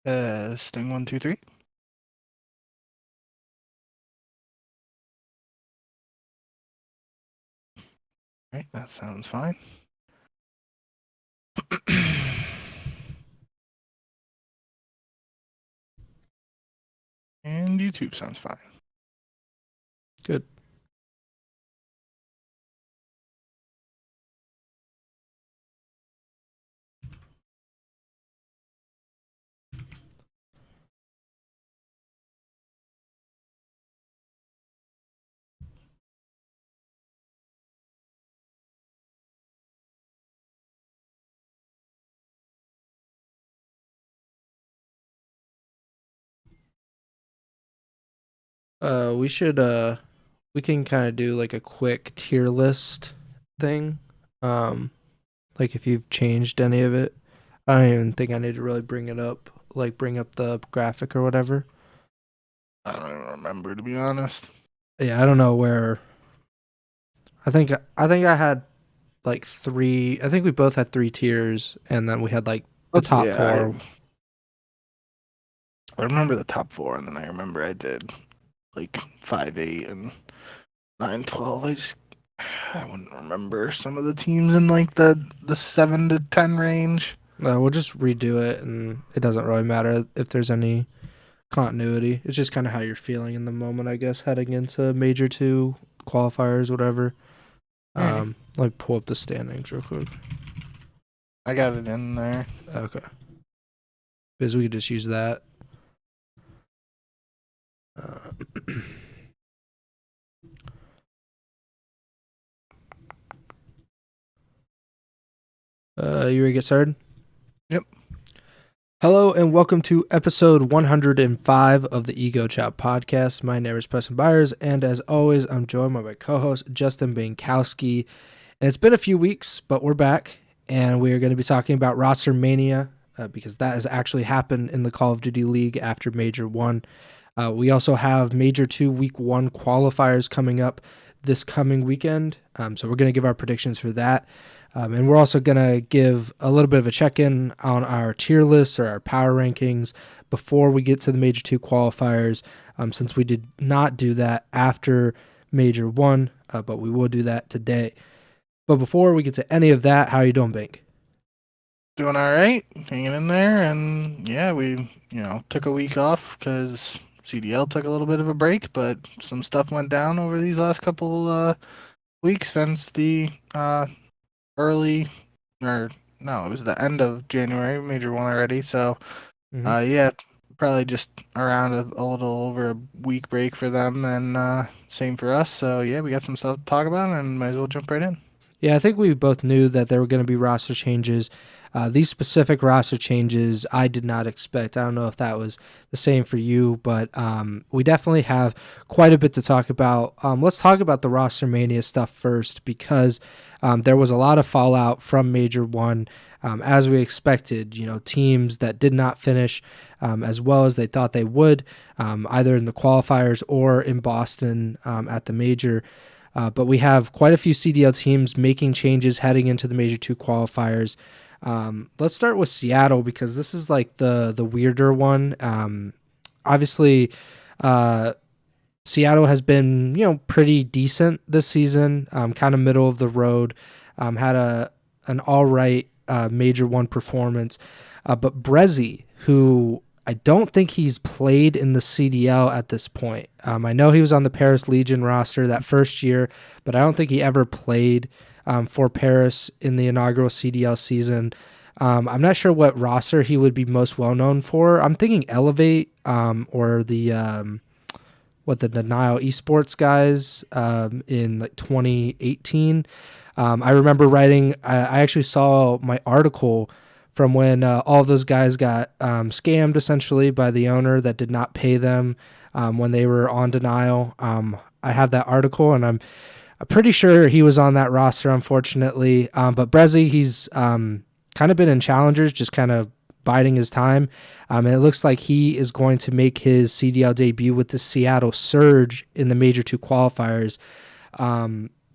Sting 1, 2, 3. Right, that sounds fine. And YouTube sounds fine. Good. We can kind of do like a quick tier list thing. Like if you've changed any of it. I don't even think I need to really bring it up, like bring up the graphic or whatever. I don't even remember, to be honest. Yeah, I don't know where. I think I had like three. I think we both had 3 tiers, and then we had like the top 4. I remember the top 4, and then I remember I did like 5, 8, and 9, 12. I wouldn't remember some of the teams in like the 7 to 10 range. We'll just redo it, and it doesn't really matter if there's any continuity. It's just kind of how you're feeling in the moment, I guess, heading into Major 2 qualifiers, whatever. Let me pull up the standings real quick. I got it in there. Okay. Because we could just use that. You ready to get started? Yep. Hello and welcome to episode 105 of the Ego Chall Podcast. My name is Preston Byers, and as always, I'm joined by my co-host, Justin Binkowski. And it's been a few weeks, but we're back, and we are going to be talking about ROSTERMANIA, because that has actually happened in the Call of Duty League after Major 1. We also have Major 2 Week 1 qualifiers coming up this coming weekend, so we're going to give our predictions for that. And we're also going to give a little bit of a check-in on our tier lists or our power rankings before we get to the Major 2 qualifiers, since we did not do that after Major 1, but we will do that today. But before we get to any of that, how are you doing, Bink? Doing all right, hanging in there, and yeah, we took a week off because CDL took a little bit of a break, but some stuff went down over these last couple weeks since the it was the end of January, Major 1 already. So, yeah, probably just around a little over a week break for them, and same for us. So, yeah, we got some stuff to talk about, and might as well jump right in. Yeah, I think we both knew that there were going to be roster changes. These specific roster changes I did not expect. I don't know if that was the same for you, but we definitely have quite a bit to talk about. Let's talk about the ROSTERMANIA stuff first, because there was a lot of fallout from Major 1, as we expected. Teams that did not finish as well as they thought they would, either in the qualifiers or in Boston at the Major. But we have quite a few CDL teams making changes heading into the Major 2 qualifiers. Let's start with Seattle, because this is like the weirder one. Obviously, Seattle has been pretty decent this season, kind of middle of the road. Had an all right Major 1 performance, but Brezzy, who I don't think he's played in the CDL at this point. I know he was on the Paris Legion roster that first year, but I don't think he ever played for Paris in the inaugural CDL season. I'm not sure what roster he would be most well known for. I'm thinking Elevate, or the Denial Esports guys in like 2018. I remember writing. I actually saw my article from when all those guys got scammed essentially by the owner that did not pay them when they were on Denial. I have that article, and I'm pretty sure he was on that roster, unfortunately. But Brezzy, he's kind of been in challengers, just kind of biding his time. And it looks like he is going to make his CDL debut with the Seattle Surge in the Major 2 qualifiers.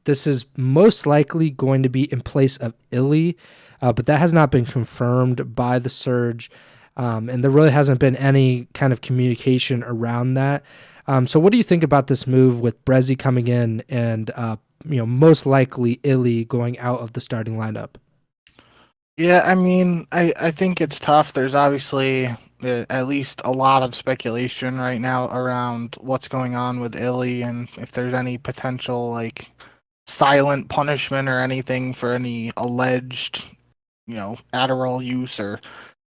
This is most likely going to be in place of Illy, but that has not been confirmed by the Surge. And there really hasn't been any kind of communication around that. So what do you think about this move with Brezzy coming in and most likely Illy going out of the starting lineup? Yeah, I mean, I think it's tough. There's obviously at least a lot of speculation right now around what's going on with Illy and if there's any potential like silent punishment or anything for any alleged, Adderall use or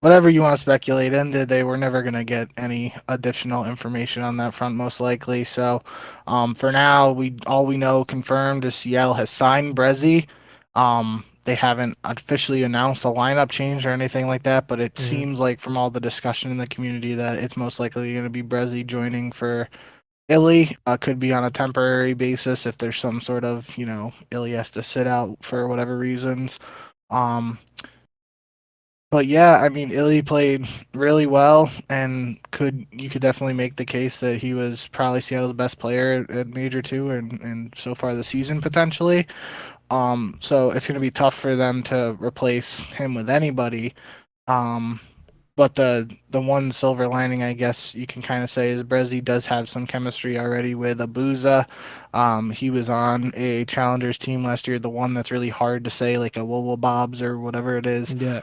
whatever you want to speculate into. They were never going to get any additional information on that front, most likely. So, for now, we know confirmed is Seattle has signed Brezzy. They haven't officially announced a lineup change or anything like that, but it Hmm. seems like from all the discussion in the community that it's most likely going to be Brezzy joining for Illy. Could be on a temporary basis if there's some sort of, Illy has to sit out for whatever reasons. Um, but yeah, I mean, Illy played really well, and you could definitely make the case that he was probably Seattle's best player at Major Two, and so far the season potentially. So it's going to be tough for them to replace him with anybody. Um, but the one silver lining, I guess you can kind of say, is Brezzy does have some chemistry already with Abuza. He was on a Challengers team last year, the one that's really hard to say, like a Wowo Bobs or whatever it is. Yeah.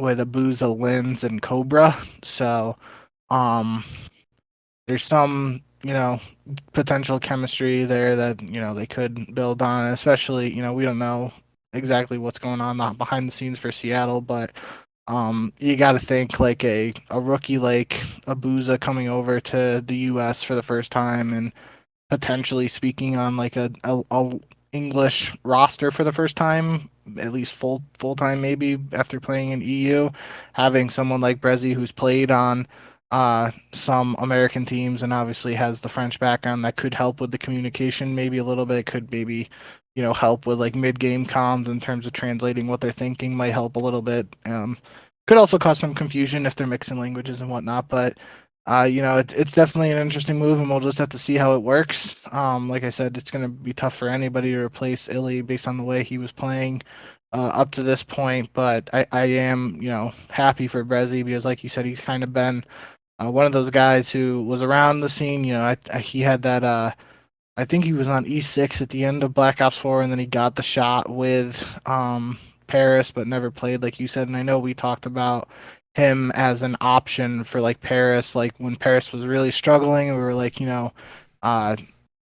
With Abuza, Lins, and Cobra. So, um, there's some, potential chemistry there that they could build on, especially we don't know exactly what's going on not behind the scenes for Seattle, but you got to think like a rookie like Abuza coming over to the U.S. for the first time and potentially speaking on like a English roster for the first time, at least full time maybe after playing in EU, having someone like Brezzy who's played on some American teams and obviously has the French background that could help with the communication maybe a little bit, could maybe help with like mid game comms in terms of translating what they're thinking might help a little bit. Could also cause some confusion if they're mixing languages and whatnot, but it's definitely an interesting move, and we'll just have to see how it works. Like I said, it's going to be tough for anybody to replace Illy based on the way he was playing up to this point. But I am, happy for Brezzy because, like you said, he's kind of been one of those guys who was around the scene. He had that. I think he was on E6 at the end of Black Ops 4, and then he got the shot with Paris, but never played, like you said. And I know we talked about him as an option for like Paris, like when Paris was really struggling. We were like, uh,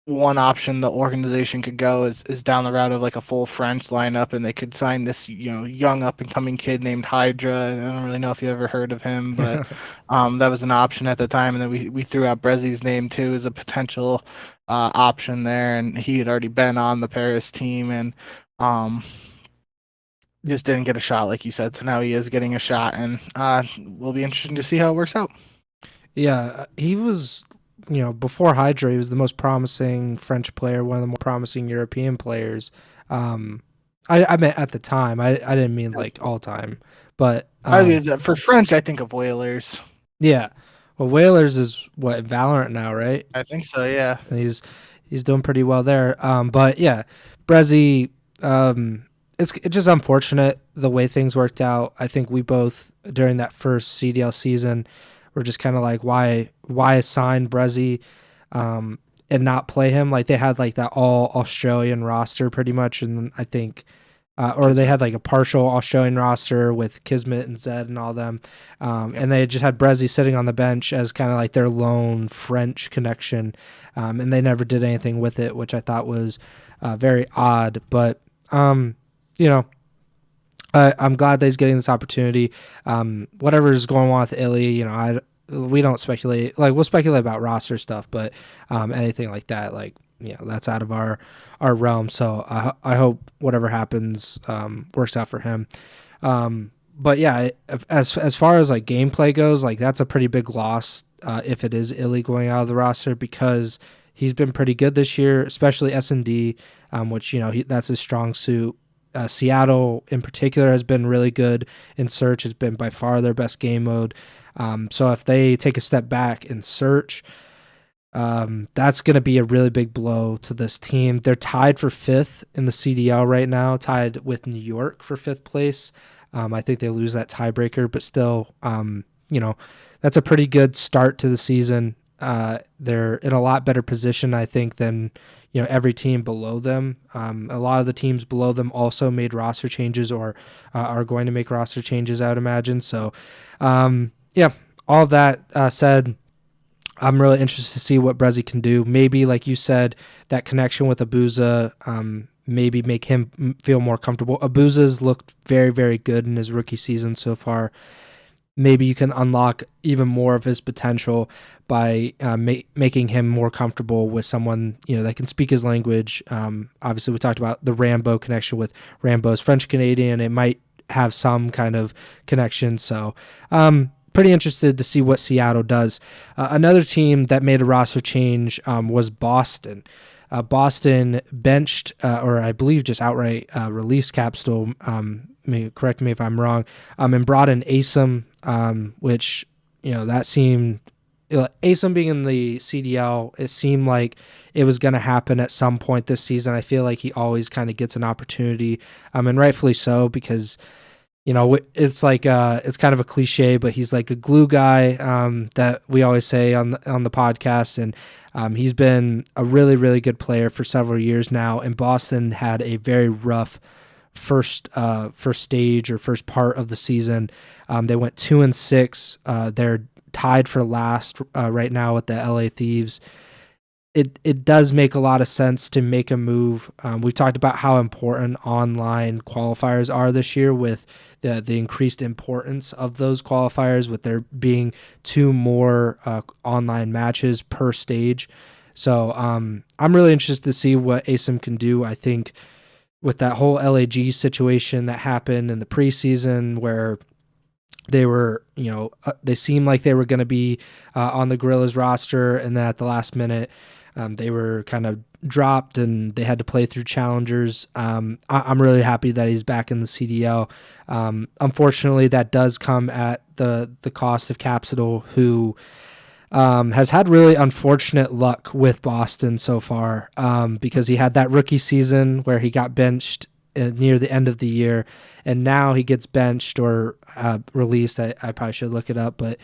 one option the organization could go is down the route of like a full French lineup, and they could sign this young up and coming kid named Hydra. And I don't really know if you ever heard of him, but that was an option at the time. And then we threw out Brezzy's name too as a potential option there, and he had already been on the Paris team and um, just didn't get a shot, like you said. So now he is getting a shot, and will be interesting to see how it works out. Yeah, he was, before Hydra, he was the most promising French player, one of the more promising European players. I meant at the time. I didn't mean like all time, but For French, I think of Whalers. yeah. Well, Whalers is what, Valorant now, right? I think so, yeah. And he's doing pretty well there. But yeah, Brezzy, it's just unfortunate the way things worked out. I think we both during that first CDL season were just kind of like, why assign Brezzy, and not play him? Like they had like that all Australian roster pretty much, and I think. Or they had like a partial Australian roster with Kismet and Zed and all them. And they just had Brezzy sitting on the bench as kind of like their lone French connection. And they never did anything with it, which I thought was very odd. But, you know, I'm glad that he's getting this opportunity. Whatever's going on with Illy, we don't speculate. Like, we'll speculate about roster stuff, but anything like that, like, that's out of our realm. So I hope whatever happens works out for him. But yeah, as far as like gameplay goes, like that's a pretty big loss if it is Illy going out of the roster, because he's been pretty good this year, especially S&D, which that's his strong suit. Seattle in particular has been really good in Search. Has been by far their best game mode. So if they take a step back in Search, that's going to be a really big blow to this team. They're tied for fifth in the CDL right now, tied with New York for fifth place. I think they lose that tiebreaker, but still, that's a pretty good start to the season. They're in a lot better position, I think, than every team below them. A lot of the teams below them also made roster changes or are going to make roster changes, I would imagine. So, yeah, all that said, I'm really interested to see what Brezzy can do. Maybe, like you said, that connection with Abuza, maybe make him feel more comfortable. Abuza's looked very, very good in his rookie season so far. Maybe you can unlock even more of his potential by making him more comfortable with someone that can speak his language. Obviously, we talked about the Rambo connection with Rambo's French Canadian. It might have some kind of connection. So, pretty interested to see what Seattle does. Another team that made a roster change was Boston. Boston benched, or I believe just outright released Capstone. Correct me if I'm wrong. And brought in Asim, which that seemed. Asim being in the CDL, it seemed like it was going to happen at some point this season. I feel like he always kind of gets an opportunity, and rightfully so, because it's like it's kind of a cliche, but he's like a glue guy that we always say on the podcast, and he's been a really, really good player for several years now. And Boston had a very rough first stage or first part of the season. They went 2-6. They're tied for last right now with the LA Thieves. It does make a lot of sense to make a move. We've talked about how important online qualifiers are this year, with the increased importance of those qualifiers, with there being 2 more online matches per stage. So I'm really interested to see what Asim can do. I think with that whole LAG situation that happened in the preseason, where they were, they seemed like they were going to be on the Gorillas roster, and then at the last minute, they were kind of dropped and they had to play through challengers. I'm really happy that he's back in the CDL. Unfortunately, that does come at the cost of Capsule, who has had really unfortunate luck with Boston so far, because he had that rookie season where he got benched near the end of the year, and now he gets benched or released. I probably should look it up, but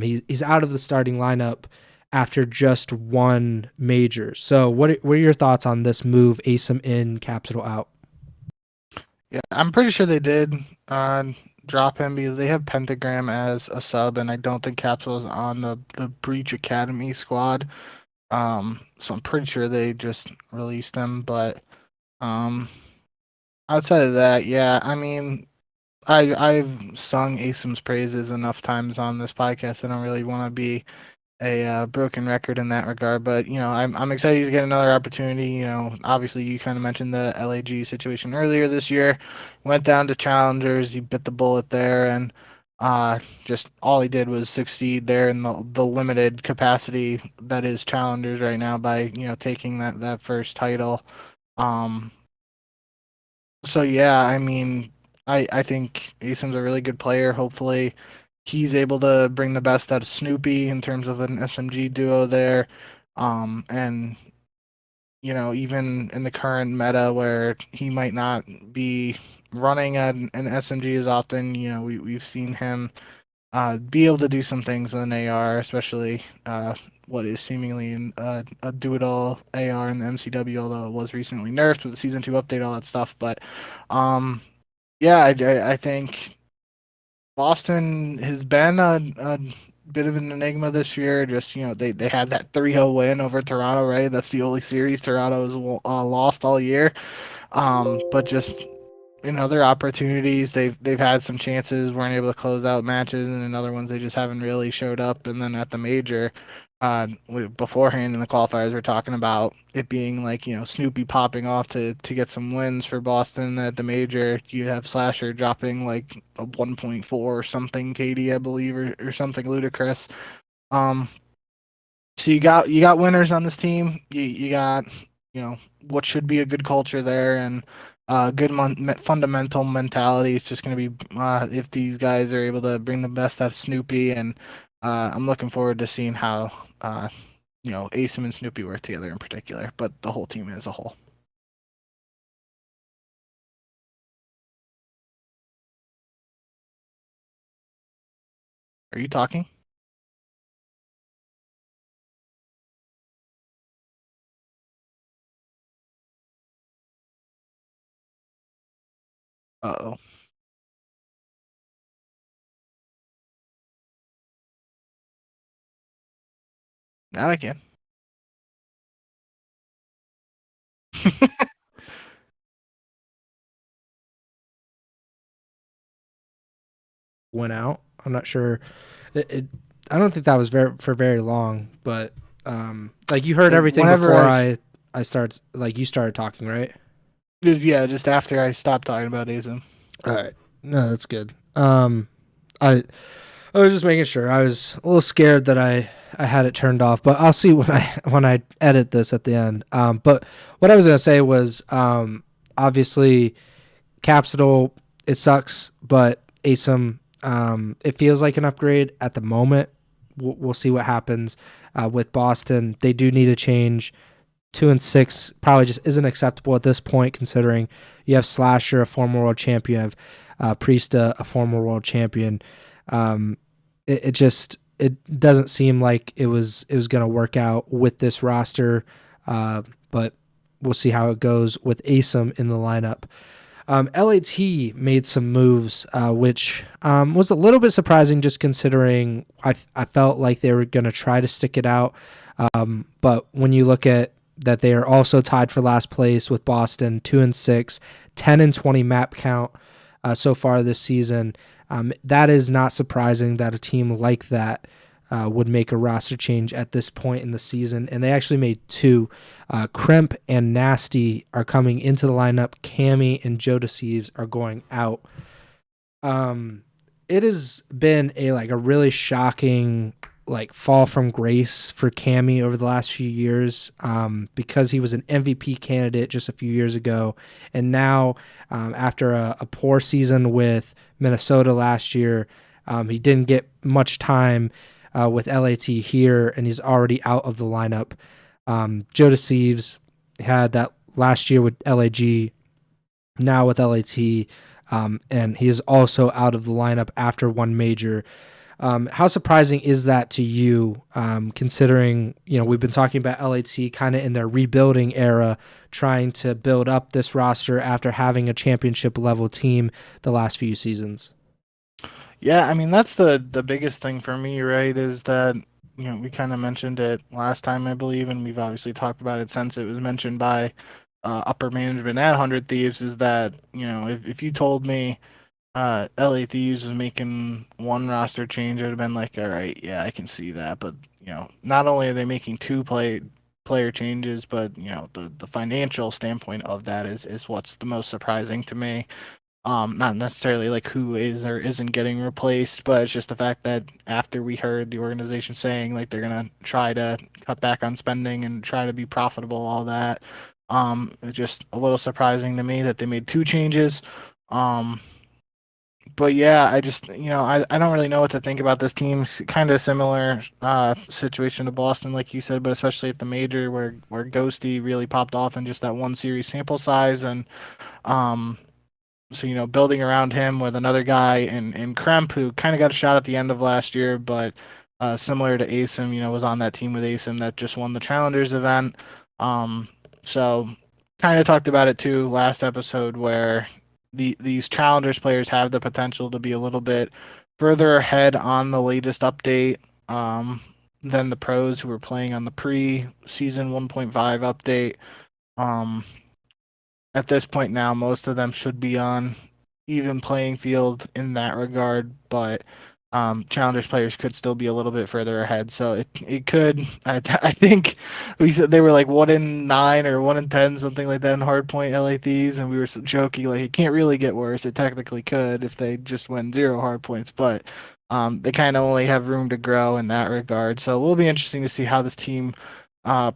he's out of the starting lineup after just 1 major. So what are your thoughts on this move, Asim in, Capsule out? Yeah, I'm pretty sure they did drop him because they have Pentagram as a sub, and I don't think Capsule is on the Breach Academy squad. So I'm pretty sure they just released him. But outside of that, yeah, I mean, I've sung Asim's praises enough times on this podcast. I don't really want to be a broken record in that regard, but I'm excited to get another opportunity. Obviously you kind of mentioned the LAG situation earlier this year. Went down to challengers, he bit the bullet there, and just all he did was succeed there in the limited capacity that is challengers right now by taking that first title. Um, so yeah, I mean, I think Asim's a really good player. Hopefully, he's able to bring the best out of Snoopy in terms of an SMG duo there. And even in the current meta where he might not be running an SMG as often, we've seen him be able to do some things with an AR, especially what is seemingly a do-it-all AR in the MCW, although it was recently nerfed with the Season 2 update, all that stuff. But yeah, I think Boston has been a bit of an enigma this year. Just they had that 3-0 win over Toronto, right? That's the only series Toronto has lost all year. But just in other opportunities, they've had some chances, weren't able to close out matches, and in other ones they just haven't really showed up. And then at the major, beforehand in the qualifiers, we're talking about it being like Snoopy popping off to get some wins for Boston. At the major, you have Slasher dropping like a 1.4 or something KD, I believe, or something ludicrous. Um, so you got winners on this team. You got what should be a good culture there, and good fundamental mentality. It's just going to be if these guys are able to bring the best out of Snoopy, and I'm looking forward to seeing how Asim and Snoopy work together in particular, but the whole team as a whole. Are you talking? Uh-oh. Now I can. Went out. I'm not sure. It I don't think that was for very long, but like you heard everything Whenever before I start like you started talking, right? yeah, just after I stopped talking about ASIM. All right. No, that's good. I I was just making sure. I was a little scared that I had it turned off, but I'll see when I edit this at the end. But what I was gonna say was obviously Capsule, it sucks, but ASIM, it feels like an upgrade at the moment. We'll see what happens with Boston. They do need a change. 2-6 probably just isn't acceptable at this point, considering you have Slasher, a former world champion, you have Priesta, a former world champion. It just it doesn't seem like it was going to work out with this roster, but we'll see how it goes with ASIM in the lineup. LAT made some moves, which was a little bit surprising, just considering I felt like they were going to try to stick it out. But when you look at that, they are also tied for last place with Boston, 2-6, 10-20 map count so far this season. That is not surprising that a team like that would make a roster change at this point in the season, and they actually made two. Kremp and Nasty are coming into the lineup. Cammy and Joe Deceives are going out. It has been a really shocking fall from grace for Cammy over the last few years, because he was an MVP candidate just a few years ago, and now after a poor season with Minnesota last year, he didn't get much time with LAT here, and he's already out of the lineup. Joe Deceives had that last year with LAG, now with LAT, and he is also out of the lineup after one major. How surprising is that to you, considering we've been talking about LAT kind of in their rebuilding era, trying to build up this roster after having a championship level team the last few seasons? Yeah, I mean that's the biggest thing for me, right? Is that we kind of mentioned it last time, I believe, and we've obviously talked about it since it was mentioned by upper management at 100 Thieves. Is that if you told me LA Thieves was making one roster change, I would have been like, all right, yeah, I can see that. But not only are they making two player changes, but the financial standpoint of that is what's the most surprising to me. Not necessarily like who is or isn't getting replaced, but it's just the fact that after we heard the organization saying like they're gonna try to cut back on spending and try to be profitable, all that, it's just a little surprising to me that they made two changes. Um, but yeah, I just I don't really know what to think about this team. Kind of similar situation to Boston, like you said, but especially at the major where Ghosty really popped off in just that one series sample size, and um so building around him with another guy in Kremp, who kind of got a shot at the end of last year, but similar to ASIM, was on that team with ASIM that just won the Challengers event. So kind of talked about it too last episode, where these Challengers players have the potential to be a little bit further ahead on the latest update than the pros who were playing on the pre-season 1.5 update. Um, at this point now, most of them should be on even playing field in that regard, but challengers players could still be a little bit further ahead. So it could. I think we said they were like 1-9 or 1-10, something like that in hardpoint LA Thieves, and we were joking like it can't really get worse. It technically could if they just win 0 hardpoints, but they kind of only have room to grow in that regard. So it will be interesting to see how this team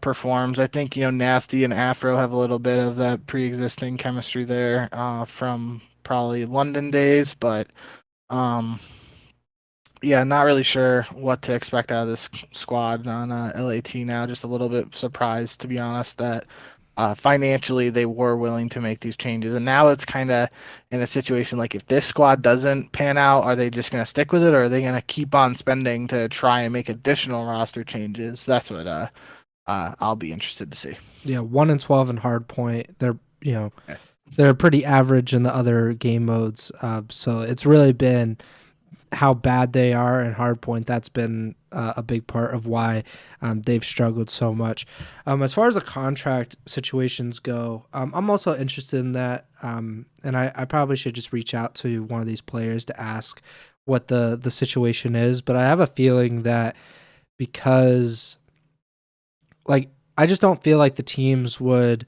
performs. I think Nasty and Afro have a little bit of that pre-existing chemistry there from probably London days, but um, yeah, not really sure what to expect out of this squad on LAT now. Just a little bit surprised, to be honest, that financially they were willing to make these changes. And now it's kind of in a situation like if this squad doesn't pan out, are they just going to stick with it, or are they going to keep on spending to try and make additional roster changes? That's what I'll be interested to see. Yeah, 1-12 in hardpoint. They're Yeah. they're pretty average in the other game modes. So it's really been how bad they are in hardpoint. That's been a big part of why they've struggled so much. As far as the contract situations go, I'm also interested in that. And I probably should just reach out to one of these players to ask what the situation is. But I have a feeling that because, like, I just don't feel like the teams would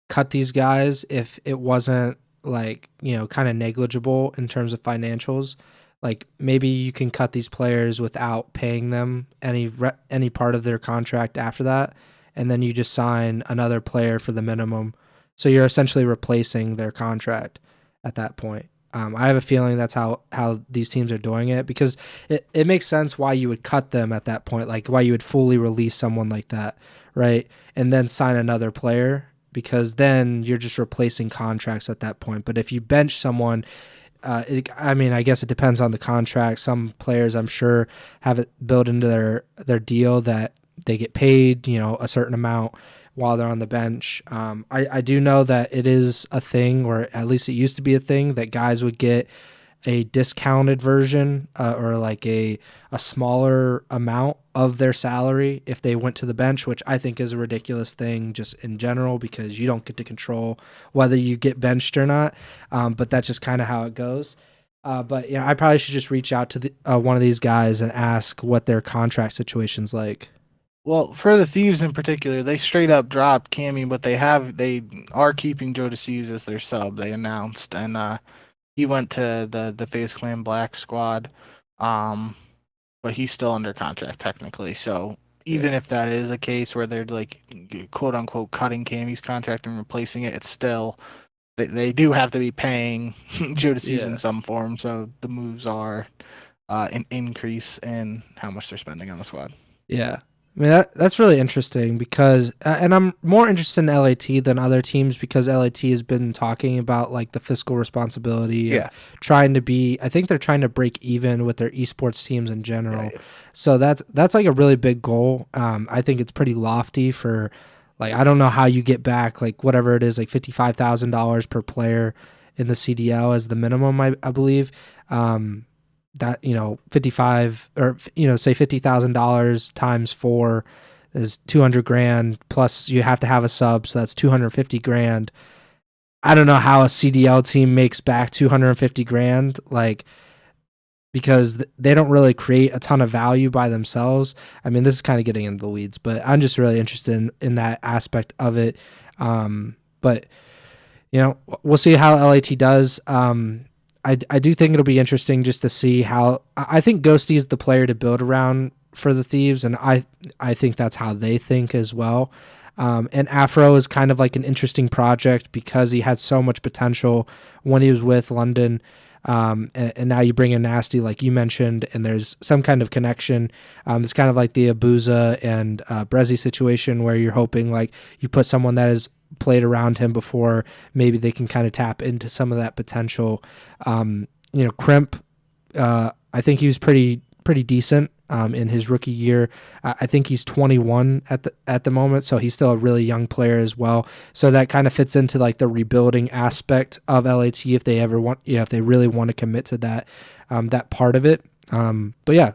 cut these guys if it wasn't like, kind of negligible in terms of financials. Like maybe you can cut these players without paying them any part of their contract after that, and then you just sign another player for the minimum. So you're essentially replacing their contract at that point. I have a feeling that's how these teams are doing it, because it makes sense why you would cut them at that point, like why you would fully release someone like that, right? And then sign another player, because then you're just replacing contracts at that point. But if you bench someone, I guess it depends on the contract. Some players, I'm sure, have it built into their deal that they get paid, a certain amount while they're on the bench. I do know that it is a thing, or at least it used to be a thing, that guys would get a discounted version or like a smaller amount of their salary if they went to the bench, which I think is a ridiculous thing just in general, because you don't get to control whether you get benched or not. But that's just kind of how it goes. But I probably should just reach out to one of these guys and ask what their contract situation's like. Well, for the Thieves in particular, they straight up dropped Cammy, but they are keeping Joe DeCeus as their sub. They announced, and he went to the FaZe Clan Black squad, but he's still under contract technically. So even if that is a case where they're like quote unquote cutting Cammy's contract and replacing it, it's still they do have to be paying Joe DeCeus in some form. So the moves are an increase in how much they're spending on the squad. Yeah. I mean, that's really interesting, because and I'm more interested in LAT than other teams, because LAT has been talking about like the fiscal responsibility of trying to be, I think they're trying to break even with their esports teams in general. So that's like a really big goal. I think it's pretty lofty for, like, I don't know how you get back like whatever it is, like $55,000 per player in the CDL as the minimum, I believe. That 55, or say $50,000 times 4 is $200,000, plus you have to have a sub, so that's $250,000. I don't know how a CDL team makes back $250,000, like, because they don't really create a ton of value by themselves. I mean, this is kind of getting into the weeds, but I'm just really interested in that aspect of it. But we'll see how LAT does. I do think it'll be interesting just to see how. I think Ghosty is the player to build around for the Thieves, and I think that's how they think as well. And Afro is kind of like an interesting project, because he had so much potential when he was with London, and now you bring in Nasty, like you mentioned, and there's some kind of connection. It's kind of like the Abuza and Brezzy situation, where you're hoping like you put someone that is played around him before, maybe they can kind of tap into some of that potential. Crimp, I think he was pretty decent in his rookie year. I think he's 21 at the moment, so he's still a really young player as well. So that kind of fits into like the rebuilding aspect of LAT if they ever want, if they really want to commit to that part of it. But yeah,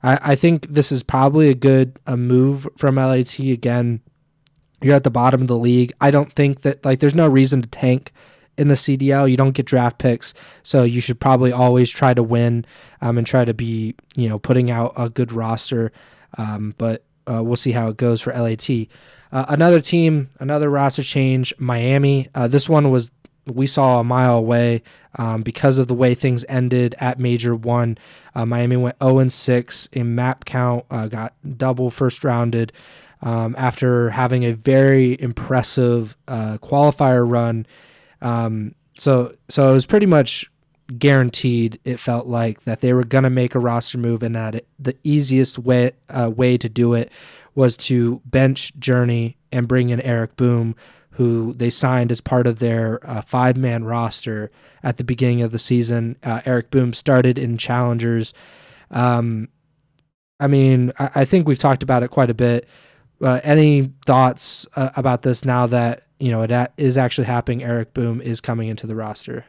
I think this is probably a move from LAT. Again, you're at the bottom of the league. I don't think that, like, there's no reason to tank in the CDL. You don't get draft picks, so you should probably always try to win and try to be, putting out a good roster. But we'll see how it goes for LAT. Another team, another roster change, Miami. This one we saw a mile away because of the way things ended at Major 1. Miami went 0-6 in map count, got double first rounded. After having a very impressive qualifier run. So it was pretty much guaranteed, it felt like, that they were going to make a roster move, and that the easiest way to do it was to bench Journey and bring in Eric Boom, who they signed as part of their 5-man roster at the beginning of the season. Eric Boom started in Challengers. I think we've talked about it quite a bit. Any thoughts about this now that it is actually happening? Eric Boom is coming into the roster.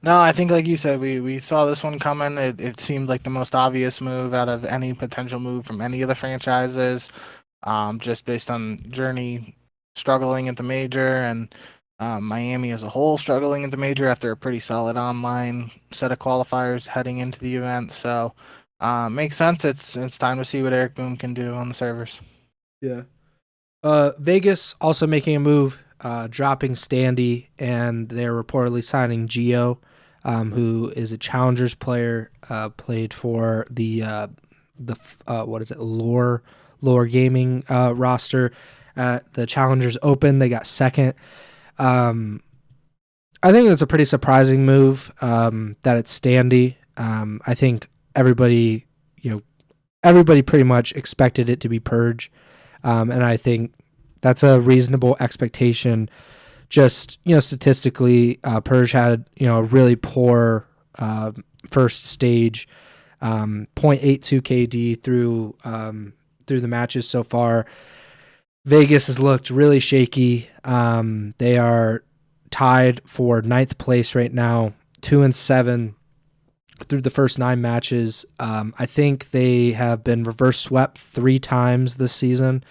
No, I think like you said, we saw this one coming. It seemed like the most obvious move out of any potential move from any of the franchises, just based on Journey struggling at the major and Miami as a whole struggling at the major after a pretty solid online set of qualifiers heading into the event. So makes sense. It's time to see what Eric Boom can do on the servers. Yeah. Vegas also making a move, dropping Standy, and they're reportedly signing Geo, who is a Challengers player, played for the Lore Gaming roster at the Challengers Open. They got second. I think it's a pretty surprising move that it's Standy. I think everybody pretty much expected it to be Purge. And I think that's a reasonable expectation. Just, statistically, Purge had, a really poor first stage, 0.82 KD through the matches so far. Vegas has looked really shaky. They are tied for 9th place right now, 2-7 through the first 9 matches. I think they have been reverse swept 3 times this season,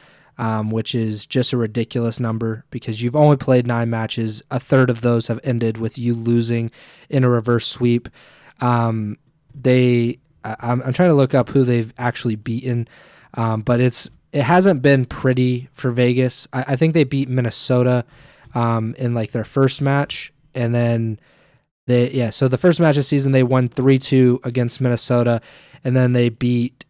which is just a ridiculous number because you've only played 9 matches. A third of those have ended with you losing in a reverse sweep. I'm trying to look up who they've actually beaten, but it hasn't been pretty for Vegas. I think they beat Minnesota in like their first match, and then so the first match of the season they won 3-2 against Minnesota, and then they beat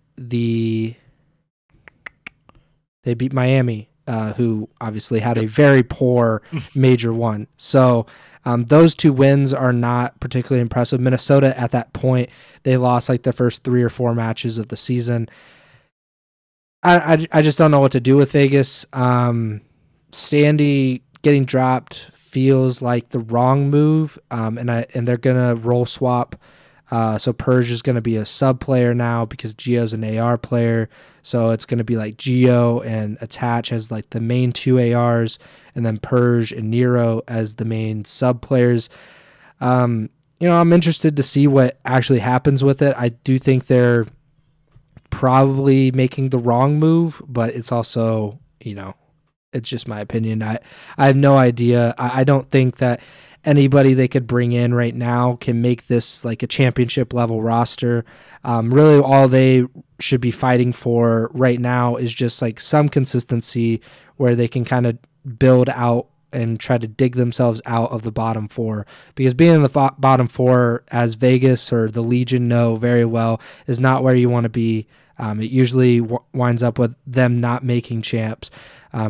Miami, who obviously had a very poor major one. So those 2 wins are not particularly impressive. Minnesota at that point, they lost like the first 3 or 4 matches of the season. I just don't know what to do with Vegas. Standy getting dropped feels like the wrong move, and they're gonna role swap. So Purge is gonna be a sub player now because Geo's an AR player. So it's gonna be like Geo and Attach as like the main 2 ARs, and then Purge and Nero as the main sub players. I'm interested to see what actually happens with it. I do think they're probably making the wrong move, but it's also, it's just my opinion. I have no idea. I don't think that anybody they could bring in right now can make this like a championship level roster. Really all they should be fighting for right now is just like some consistency where they can kind of build out and try to dig themselves out of the bottom 4, because being in the bottom 4, as Vegas or the Legion know very well, is not where you want to be. It usually winds up with them not making champs.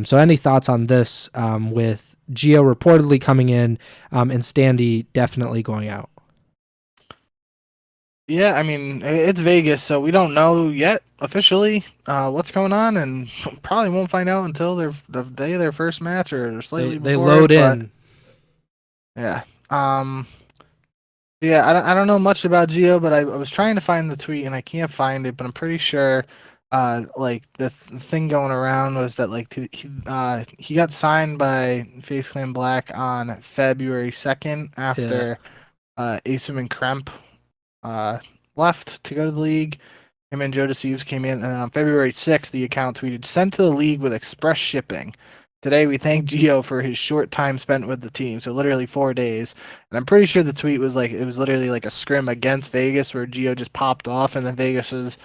So any thoughts on this with Geo reportedly coming in and Standy definitely going out? Yeah, I mean, it's Vegas, so we don't know yet officially what's going on, and probably won't find out until the day of their first match or slightly They before. load in. Yeah. Yeah, I don't know much about Geo, but I was trying to find the tweet and I can't find it, but I'm pretty sure like the thing going around was that like he got signed by FaZe Clan Black on February 2nd after Asim and Kremp left to go to the league. Him and Joe Deceives came in, and then on February 6th, the account tweeted, "Sent to the league with express shipping. Today, we thank Geo for his short time spent with the team." So literally 4 days. And I'm pretty sure the tweet was like, it was literally like a scrim against Vegas where Geo just popped off, and then Vegas was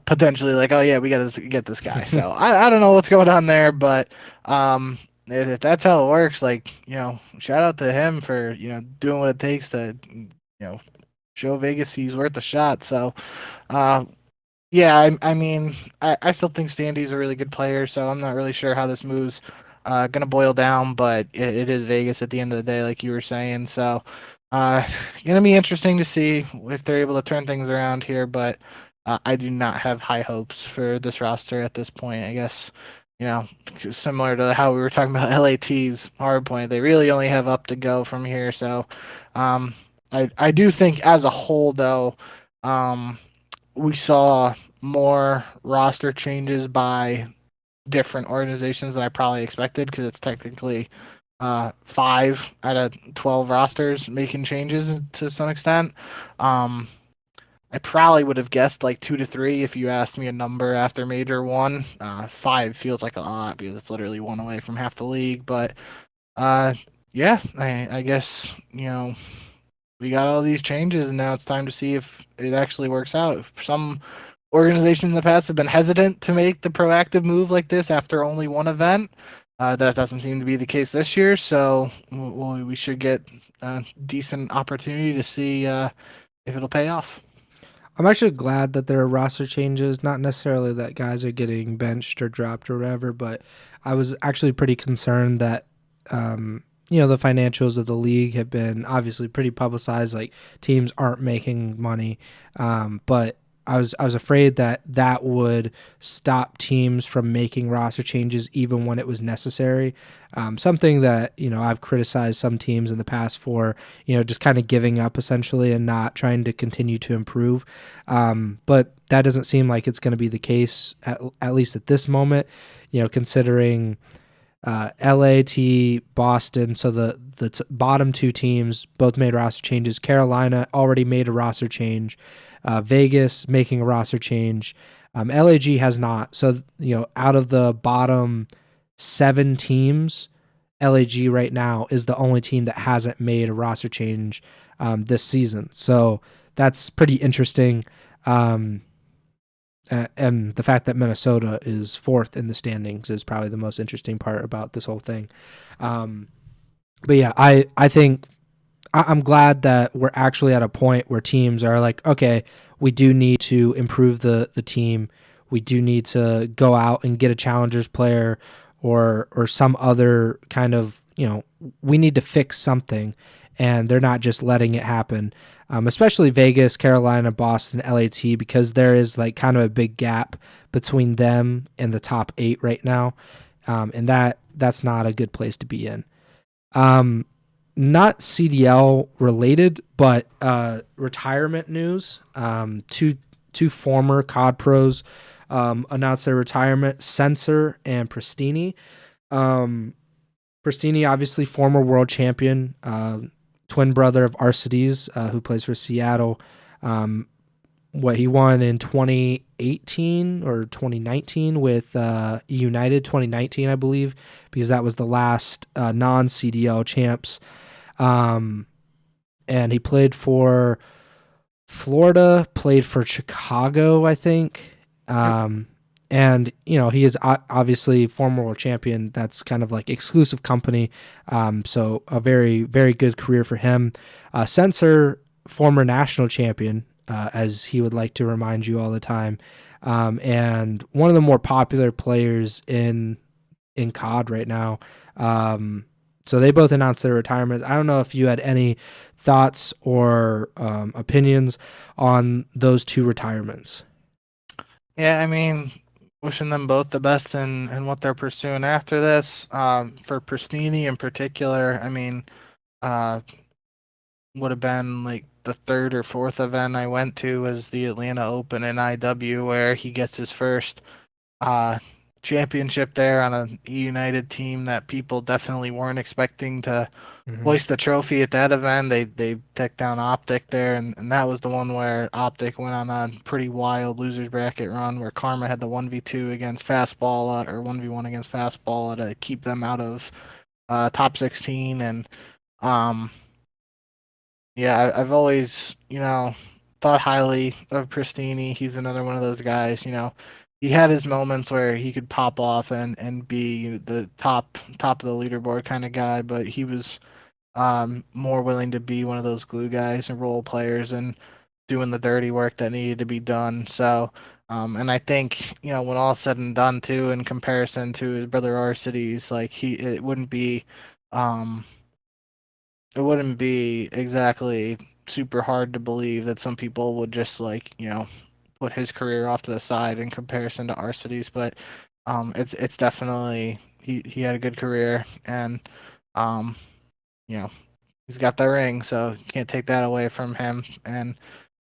potentially like, "Oh yeah, we got to get this guy." So I don't know what's going on there, but if that's how it works, like, shout out to him for, doing what it takes to, show Vegas he's worth a shot. So, yeah, I mean, I still think Standy's a really good player, so I'm not really sure how this move's going to boil down, but it is Vegas at the end of the day, like you were saying. So, going to be interesting to see if they're able to turn things around here, but I do not have high hopes for this roster at this point. I guess, you know, similar to how we were talking about LAT's hard point, they really only have up to go from here. So, um, I do think as a whole, though, um, we saw more roster changes by different organizations than I probably expected because it's technically 5 out of 12 rosters making changes to some extent. Um, I probably would have guessed like 2 to 3 if you asked me a number after major one. 5 feels like a lot because it's literally one away from half the league. But uh, yeah, I guess we got all these changes, and now it's time to see if it actually works out. Some organizations in the past have been hesitant to make the proactive move like this after only one event. That doesn't seem to be the case this year, so we should get a decent opportunity to see if it'll pay off. I'm actually glad that there are roster changes, not necessarily that guys are getting benched or dropped or whatever, but I was actually pretty concerned that the financials of the league have been obviously pretty publicized, like teams aren't making money. But I was afraid that that would stop teams from making roster changes even when it was necessary. Something that I've criticized some teams in the past for just kind of giving up essentially and not trying to continue to improve. But that doesn't seem like it's going to be the case at least at this moment. Considering LAT, Boston, so the bottom two teams both made roster changes. Carolina already made a roster change. Vegas making a roster change. LAG has not. So, out of the bottom 7 teams, LAG right now is the only team that hasn't made a roster change this season. So that's pretty interesting. And the fact that Minnesota is 4th in the standings is probably the most interesting part about this whole thing. But yeah, I think I'm glad that we're actually at a point where teams are like, okay, we do need to improve the team. We do need to go out and get a challengers player or some other kind of, we need to fix something, and they're not just letting it happen. Especially Vegas, Carolina, Boston, LAT, because there is like kind of a big gap between them and the top 8 right now. And that's not a good place to be in. Not CDL related, but retirement news. Two former COD pros announced their retirement: Sensor and Prestini. Prestini, obviously former world champion, twin brother of Arcides, who plays for Seattle. He won in 2018 or 2019 with United 2019, I believe, because that was the last non-CDL champs. And he played for Florida, played for Chicago, I think. And, he is obviously former world champion. That's kind of like exclusive company. So a very, very good career for him. Sensor, former national champion, as he would like to remind you all the time. And one of the more popular players in COD right now. So they both announced their retirements. I don't know if you had any thoughts or opinions on those two retirements. Yeah, I mean, wishing them both the best in what they're pursuing after this. For Pristini in particular, I mean, would have been like the 3rd or 4th event I went to was the Atlanta Open in IW, where he gets his first championship there on a United team that people definitely weren't expecting to hoist the trophy at that event. They took down Optic there, and that was the one where Optic went on a pretty wild losers bracket run where Karma had the 1v2 against Fastball or 1v1 against Fastball to keep them out of top 16. And yeah, I've always thought highly of Pristini. He's another one of those guys. He had his moments where he could pop off and be the top of the leaderboard kind of guy, but he was more willing to be one of those glue guys and role players and doing the dirty work that needed to be done. So, and I think when all's said and done too, in comparison to his brother Arcides, like um, it wouldn't be exactly super hard to believe that some people would just like put his career off to the side in comparison to Arcidy's, but it's definitely he had a good career, and um, you know, he's got the ring, so you can't take that away from him. And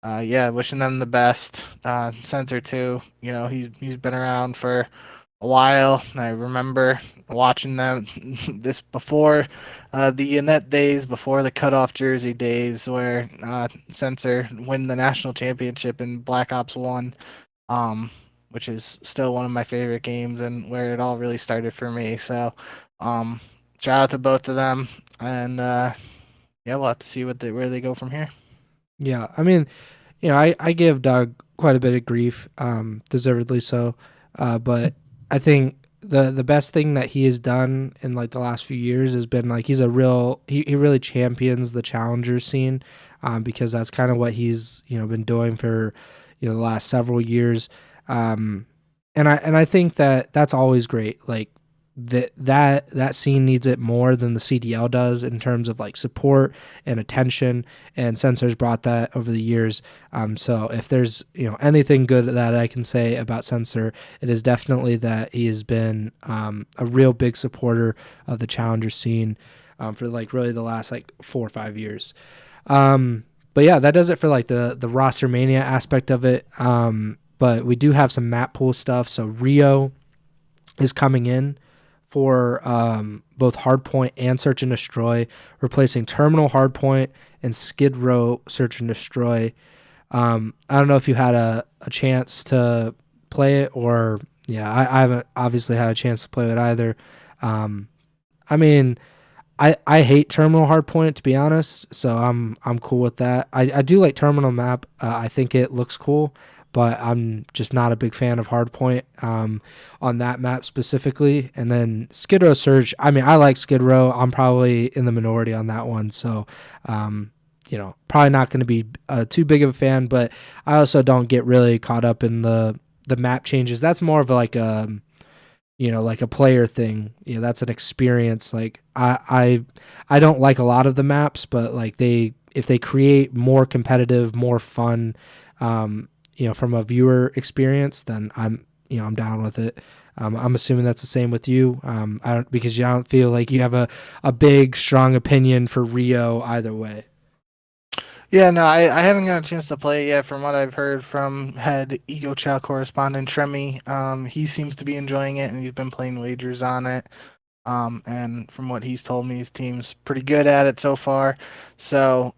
yeah, wishing them the best. Sensor too, he's been around for a while. I remember watching them this before the Annette days, before the cutoff jersey days, where Sensor win the national championship in Black Ops 1, um, which is still one of my favorite games and where it all really started for me. So um, shout out to both of them, and yeah, we'll have to see where they go from here. Yeah, I mean, I give Doug quite a bit of grief, deservedly so. But I think the best thing that he has done in like the last few years has been like he really champions the challenger scene, because that's kind of what he's been doing for the last several years. And I think that that's always great. Like that scene needs it more than the CDL does in terms of like support and attention, and Sensor's brought that over the years. So if there's anything good that I can say about Sensor, it is definitely that he has been a real big supporter of the challenger scene for like really the last like 4 or 5 years. But yeah, that does it for like the ROSTERMANIA aspect of it. But we do have some map pool stuff. So Rio is coming in for both Hardpoint and Search and Destroy, replacing Terminal Hardpoint and Skid Row Search and Destroy. I don't know if you had a chance to play it, or I haven't obviously had a chance to play it either. I mean, I hate Terminal Hardpoint, to be honest, so I'm cool with that. I do like Terminal Map. I think it looks cool, but I'm just not a big fan of Hardpoint on that map specifically. And then Skid Row Surge, I mean, I like Skid Row. I'm probably in the minority on that one, so probably not going to be too big of a fan. But I also don't get really caught up in the map changes. That's more of like like a player thing. That's an experience. Like I don't like a lot of the maps, but like if they create more competitive, more fun, from a viewer experience, then I'm down with it. I'm assuming that's the same with you. Because you don't feel like you have a big, strong opinion for Rio either way. Yeah, no, I haven't got a chance to play it yet. From what I've heard from head Ego Chall correspondent Tremy, he seems to be enjoying it, and he's been playing wagers on it. And from what he's told me, his team's pretty good at it so far. So,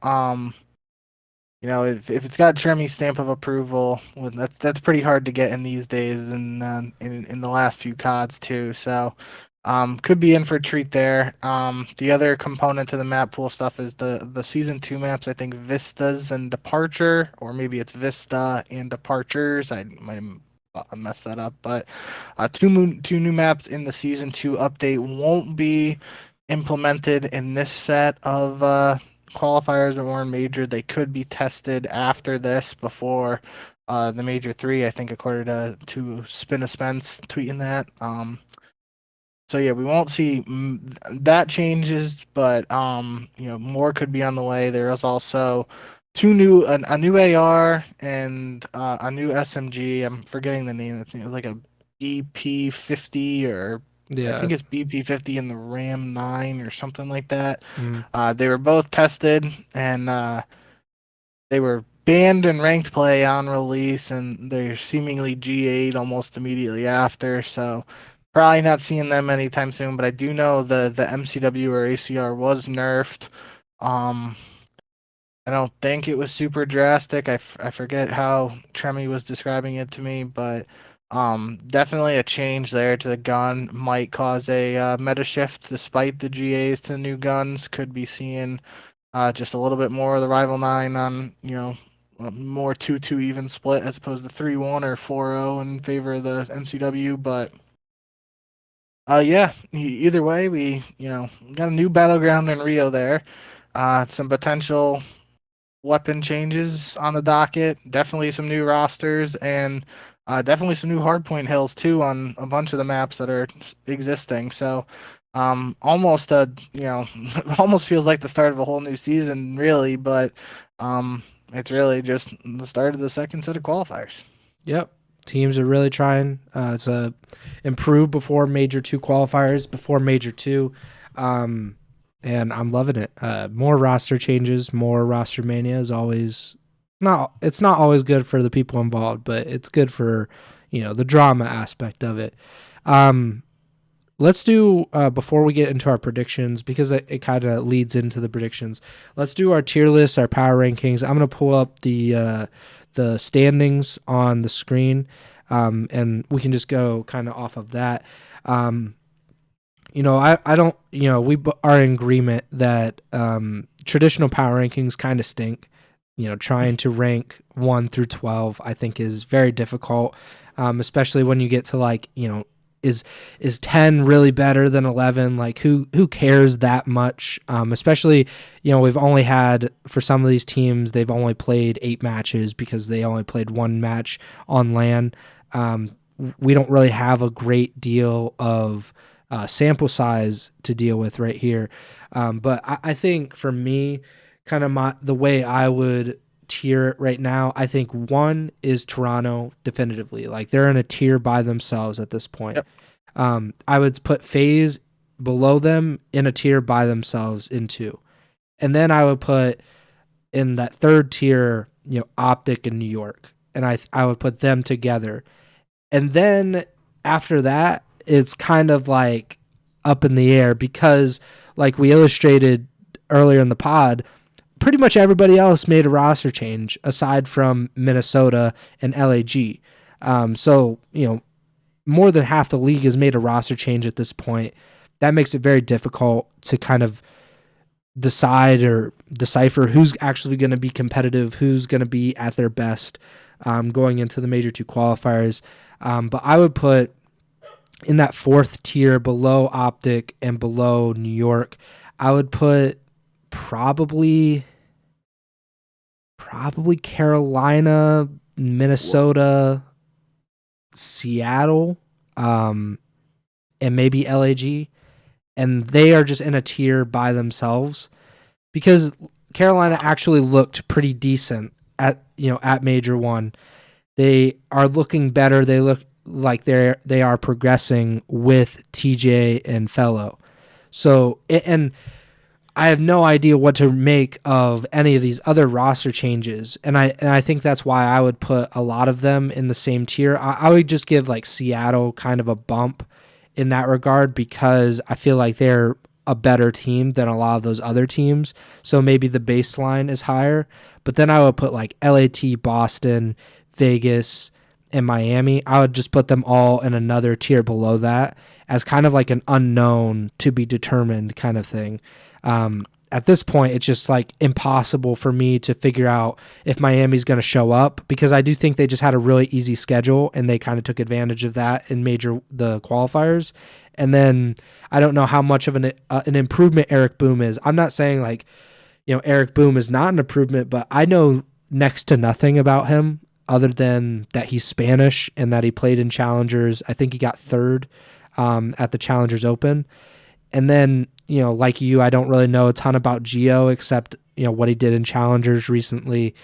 if it's got Tremy's stamp of approval, well, that's pretty hard to get in these days, and in the last few CODs too. So, could be in for a treat there. The other component to the map pool stuff is the season 2 maps. I think Vistas and Departure, or maybe it's Vista and Departures. I might have messed that up, but two new maps in the season 2 update won't be implemented in this set of qualifiers or major. They could be tested after this before the major 3. I think according to Spin a Spence tweeting that. So yeah, we won't see that changes, but more could be on the way. There's also a new AR and a new SMG. I'm forgetting the name. I think it was like a BP-50, or I Yeah. think it's BP-50 and the Ram 9 or something like that. Mm. They were both tested, and they were banned in ranked play on release, and they're seemingly G8 almost immediately after. So probably not seeing them anytime soon. But I do know the MCW or ACR was nerfed. I don't think it was super drastic. I forget how Tremy was describing it to me, but definitely a change there to the gun might cause a meta shift despite the GAs to the new guns. Could be seeing just a little bit more of the Rival 9 on, a more 2-2 even split as opposed to 3-1 or 4-0 in favor of the MCW. But yeah, either way, we got a new battleground in Rio there. Some potential weapon changes on the docket. Definitely some new rosters, and definitely some new hardpoint hills too on a bunch of the maps that are existing. So almost almost feels like the start of a whole new season, really. But it's really just the start of the second set of qualifiers. Yep. Teams are really trying. It's a improve before Major 2 qualifiers, before Major 2. And I'm loving it. More roster changes, more roster mania is always it's not always good for the people involved, but it's good for, the drama aspect of it. Um, let's do before we get into our predictions, because it kind of leads into the predictions. Let's do our tier lists, our power rankings. I'm gonna pull up the standings on the screen, and we can just go kind of off of that. I don't. We are in agreement that traditional power rankings kind of stink. Trying to rank 1 through 12, I think, is very difficult, especially when you get to is 10 really better than 11? Like, who cares that much? Especially, we've only had, for some of these teams, they've only played 8 matches because they only played 1 match on LAN. We don't really have a great deal of sample size to deal with right here. But I think for me, kind of the way I would tier it right now, I think 1 is Toronto definitively. Like, they're in a tier by themselves at this point. Yep. I would put FaZe below them in a tier by themselves in 2. And then I would put in that third tier, Optic and New York. And I would put them together. And then after that, it's kind of like up in the air because, like we illustrated earlier in the pod, pretty much everybody else made a roster change aside from Minnesota and LAG. So, more than half the league has made a roster change at this point. That makes it very difficult to kind of decide or decipher who's actually going to be competitive, who's going to be at their best going into the Major 2 qualifiers. But I would put in that 4th tier below Optic and below New York, I would put probably Carolina, Minnesota, Seattle, and maybe LAG. And they are just in a tier by themselves because Carolina actually looked pretty decent at Major 1. They are looking better. They look like they are progressing with TJ and Fellow. So, and I have no idea what to make of any of these other roster changes, and I think that's why I would put a lot of them in the same tier. I would just give like Seattle kind of a bump in that regard because I feel like they're a better team than a lot of those other teams. So maybe the baseline is higher, but then I would put like LAT, Boston, Vegas, and Miami. I would just put them all in another tier below that as kind of like an unknown to be determined kind of thing. At this point, it's just like impossible for me to figure out if Miami's going to show up because I do think they just had a really easy schedule and they kind of took advantage of that in the qualifiers. And then I don't know how much of an improvement Eric Boom is. I'm not saying like, Eric Boom is not an improvement, but I know next to nothing about him other than that he's Spanish and that he played in Challengers. I think he got 3rd at the Challengers Open. And then, like you, I don't really know a ton about Gio except, what he did in Challengers recently.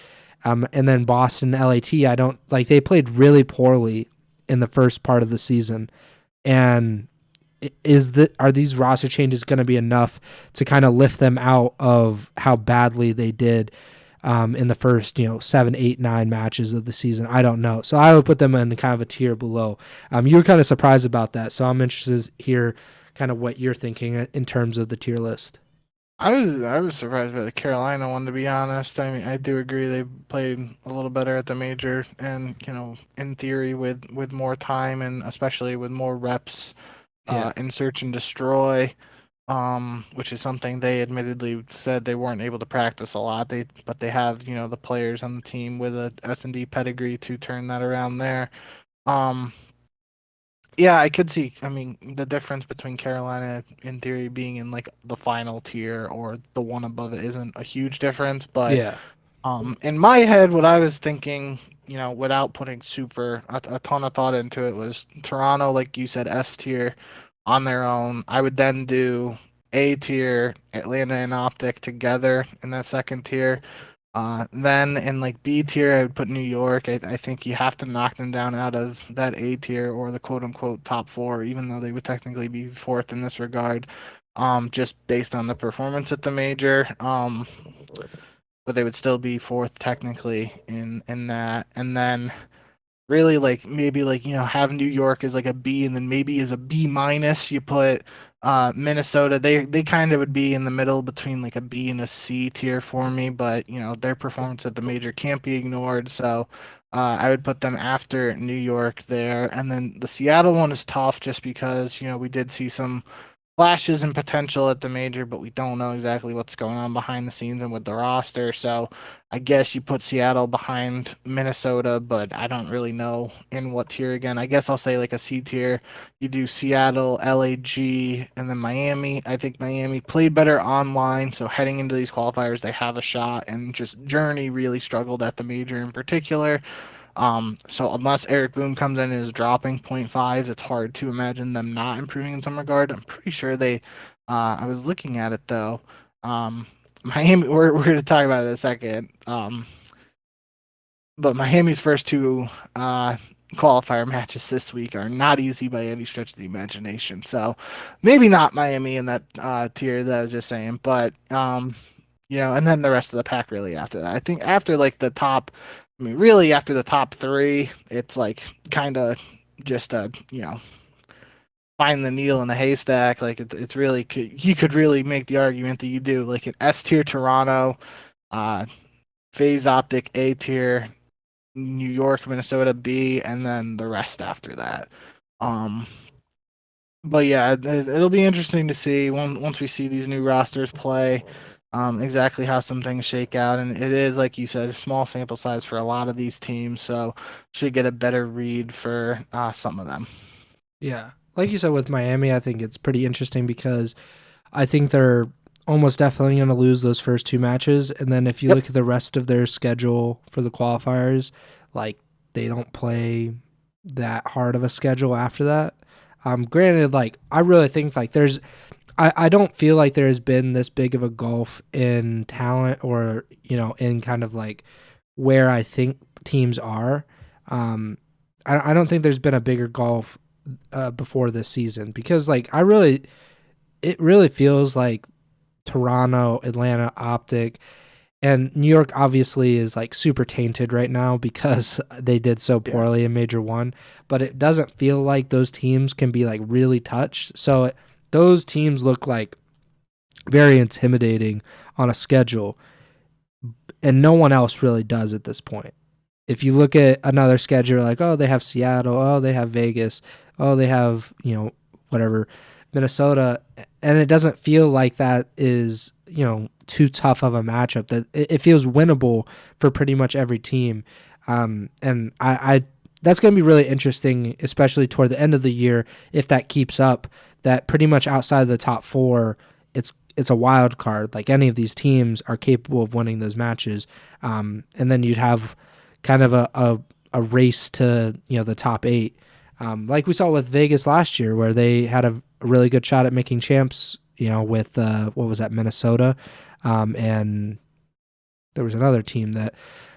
And then Boston, LAT, I don't like, they played really poorly in the first part of the season. And are these roster changes going to be enough to kind of lift them out of how badly they did in the first 7, 8, 9 matches of the season? I don't know. So I would put them in kind of a tier below. You were kind of surprised about that, so I'm interested to hear kind of what you're thinking in terms of the tier list. I was surprised by the Carolina one, to be honest. I mean, I do agree they played a little better at the major, and in theory, with more time and especially with more reps in search and destroy, which is something they admittedly said they weren't able to practice a lot. But they have the players on the team with a S&D pedigree to turn that around there. Yeah, I could see. I mean, the difference between Carolina, in theory, being in like the final tier or the one above it isn't a huge difference. But Yeah. in my head, what I was thinking, without putting a ton of thought into it, was Toronto, like you said, S tier on their own. I would then do A tier, Atlanta and Optic together in that second tier. Then in like B tier, I would put New York. I think you have to knock them down out of that A tier or the quote unquote top four, even though they would technically be fourth in this regard, just based on the performance at the major. But they would still be fourth technically in that. And then really like maybe like have New York as like a B, and then maybe as a B minus you put Minnesota. They kind of would be in the middle between like a B and a C tier for me, but their performance at the major can't be ignored. So I would put them after New York there, and then the Seattle one is tough just because we did see some flashes and potential at the major, but we don't know exactly what's going on behind the scenes and with the roster. So I guess you put Seattle behind Minnesota, but I don't really know in what tier again. I guess I'll say like a C tier. You do Seattle, LAG, and then Miami. I think Miami played better online, so heading into these qualifiers, they have a shot, and just Journey really struggled at the major in particular. So unless Eric Boone comes in and is dropping 0.5s, it's hard to imagine them not improving in some regard. I'm pretty sure they. I was looking at it though. Miami. We're going to talk about it in a second. But Miami's first two qualifier matches this week are not easy by any stretch of the imagination. So maybe not Miami in that tier that I was just saying, but and then the rest of the pack really after that. I think after like the top, really after the top three, it's like kind of just find the needle in the haystack. Like it's really, you could really make the argument that you do like an S tier Toronto, Phase Optic A tier, New York, Minnesota B, and then the rest after that. But yeah, it'll be interesting to see once we see these new rosters play. Exactly how some things shake out, and it is like you said, a small sample size for a lot of these teams, so should get a better read for some of them. Yeah, like you said with Miami, I think it's pretty interesting because I think they're almost definitely going to lose those first two matches, and then if you look at the rest of their schedule for the qualifiers, like they don't play that hard of a schedule after that. Granted, like I really think like I don't feel like there has been this big of a gulf in talent or, in kind of like where I think teams are. I don't think there's been a bigger gulf before this season because like it really feels like Toronto, Atlanta, Optic, and New York obviously is like super tainted right now because they did so poorly in Major 1, but it doesn't feel like those teams can be like really touched. So those teams look like very intimidating on a schedule, and no one else really does at this point. If you look at another schedule, like, oh, they have Seattle, oh, they have Vegas, oh, they have, whatever, Minnesota, and it doesn't feel like that is, too tough of a matchup. That it feels winnable for pretty much every team. And I that's going to be really interesting, especially toward the end of the year, if that keeps up, that pretty much outside of the top four, it's a wild card. Like any of these teams are capable of winning those matches. And then you'd have kind of a race to, the top eight. Like we saw with Vegas last year, where they had a really good shot at making champs, with, what was that, Minnesota? And there was another team that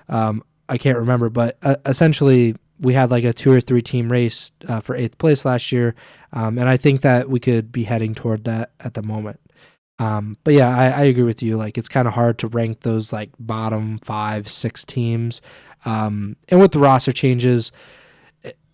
I can't remember, but essentially we had like a 2 or 3 team race for 8th place last year. And I think that we could be heading toward that at the moment. But yeah, I agree with you. Like it's kind of hard to rank those like bottom 5, 6 teams. And with the roster changes,